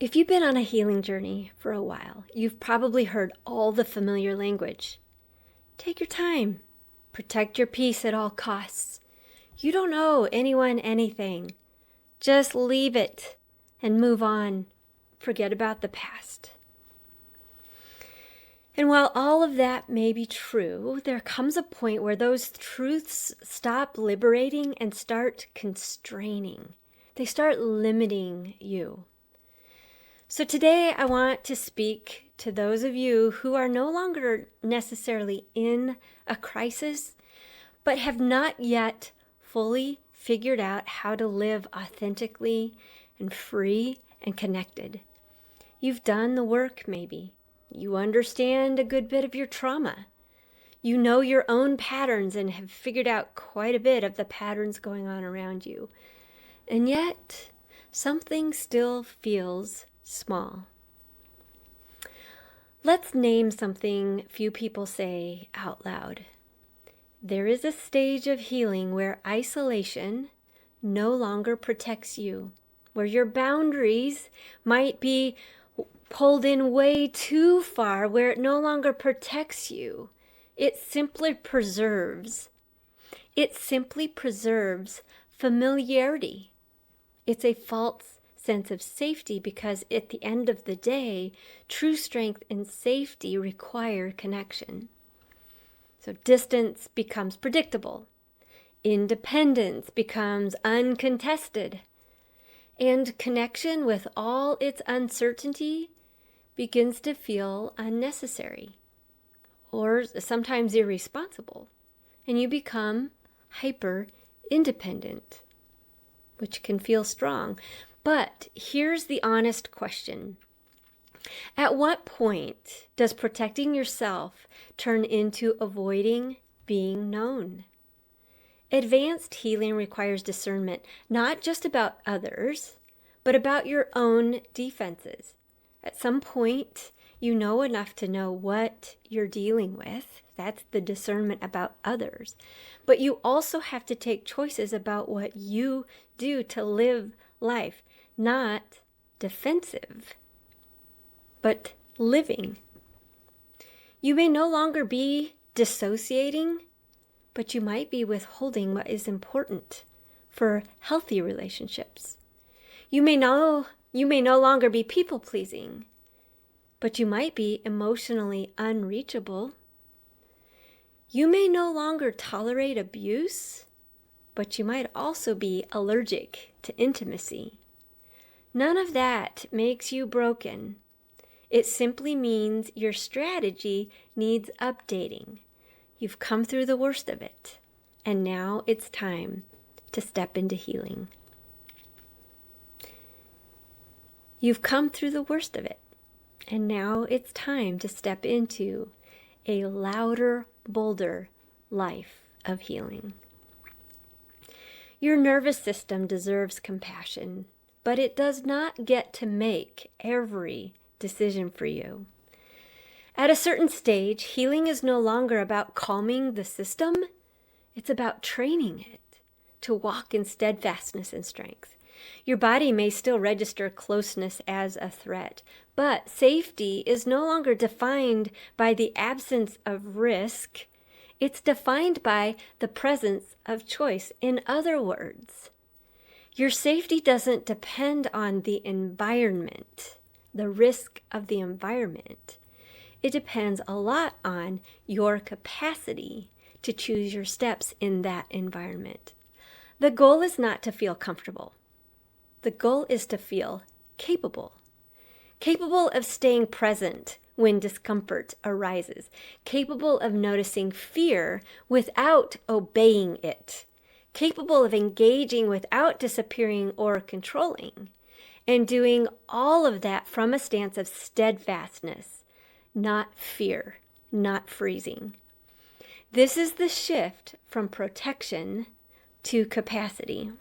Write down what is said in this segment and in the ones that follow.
If you've been on a healing journey for a while, you've probably heard all the familiar language. Take your time. Protect your peace at all costs. You don't owe anyone anything. Just leave it and move on. Forget about the past. And while all of that may be true, there comes a point where those truths stop liberating and start constraining. They start limiting you. So today I want to speak to those of you who are no longer necessarily in a crisis, but have not yet fully figured out how to live authentically and free and connected. You've done the work maybe. You understand a good bit of your trauma. You know your own patterns and have figured out quite a bit of the patterns going on around you. And yet, something still feels small. Let's name something few people say out loud. There is a stage of healing where isolation no longer protects you, where your boundaries might be pulled in way too far, where it no longer protects you. It simply preserves. It simply preserves familiarity. It's a false sense of safety because at the end of the day, true strength and safety require connection. So distance becomes predictable. Independence becomes uncontested. And connection with all its uncertainty begins to feel unnecessary or sometimes irresponsible. And you become hyper independent, which can feel strong. But here's the honest question. At what point does protecting yourself turn into avoiding being known? Advanced healing requires discernment, not just about others, but about your own defenses. At some point, you know enough to know what you're dealing with. That's the discernment about others. But you also have to take choices about what you do to live life, not defensive, but living. You may no longer be dissociating, but you might be withholding what is important for healthy relationships. You may no longer be people-pleasing, but you might be emotionally unreachable. You may no longer tolerate abuse, but you might also be allergic to intimacy. None of that makes you broken. It simply means your strategy needs updating. You've come through the worst of it, and now it's time to step into healing. You've come through the worst of it, and now it's time to step into a louder, bolder life of healing. Your nervous system deserves compassion, but it does not get to make every decision for you. At a certain stage, healing is no longer about calming the system. It's about training it to walk in steadfastness and strength. Your body may still register closeness as a threat, but safety is no longer defined by the absence of risk. It's defined by the presence of choice. In other words, your safety doesn't depend on the environment, the risk of the environment. It depends a lot on your capacity to choose your steps in that environment. The goal is not to feel comfortable. The goal is to feel capable of staying present when discomfort arises, capable of noticing fear without obeying it, capable of engaging without disappearing or controlling, and doing all of that from a stance of steadfastness, not fear, not freezing. This is the shift from protection to capacity.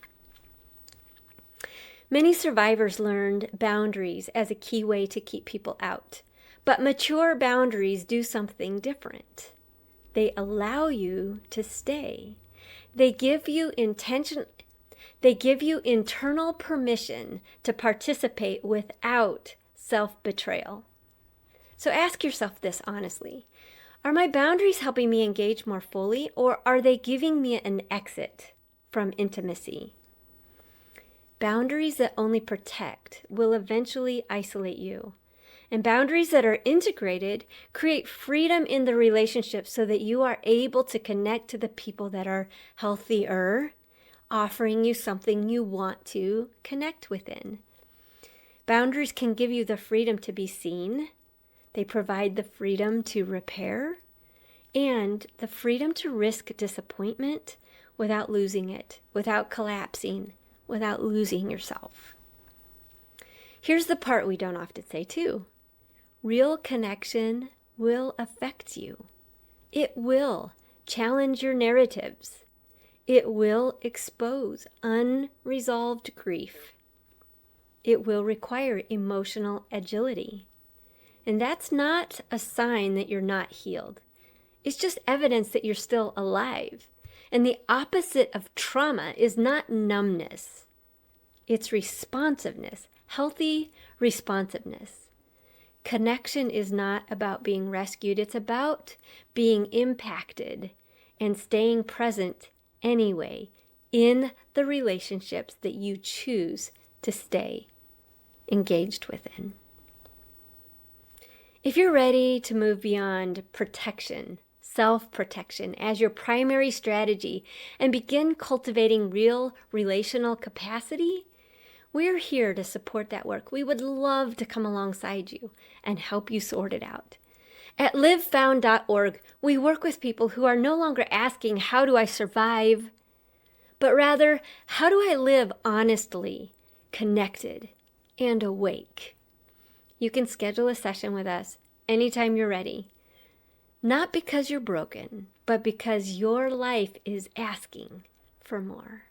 Many survivors learned boundaries as a key way to keep people out, but mature boundaries do something different. They allow you to stay. They give you They give you internal permission to participate without self-betrayal. So ask yourself this honestly. Are my boundaries helping me engage more fully, or are they giving me an exit from intimacy? Boundaries that only protect will eventually isolate you. And boundaries that are integrated create freedom in the relationship so that you are able to connect to the people that are healthier, offering you something you want to connect within. Boundaries can give you the freedom to be seen. They provide the freedom to repair and the freedom to risk disappointment without losing it, without collapsing, without losing yourself. Here's the part we don't often say too. Real connection will affect you. It will challenge your narratives. It will expose unresolved grief. It will require emotional agility. And that's not a sign that you're not healed. It's just evidence that you're still alive. And the opposite of trauma is not numbness. It's responsiveness, healthy responsiveness. Connection is not about being rescued. It's about being impacted and staying present anyway in the relationships that you choose to stay engaged within. If you're ready to move beyond protection, self-protection as your primary strategy and begin cultivating real relational capacity, we're here to support that work. We would love to come alongside you and help you sort it out. At livefound.org, we work with people who are no longer asking, how do I survive? But rather, how do I live honestly, connected, and awake? You can schedule a session with us anytime you're ready. Not because you're broken, but because your life is asking for more.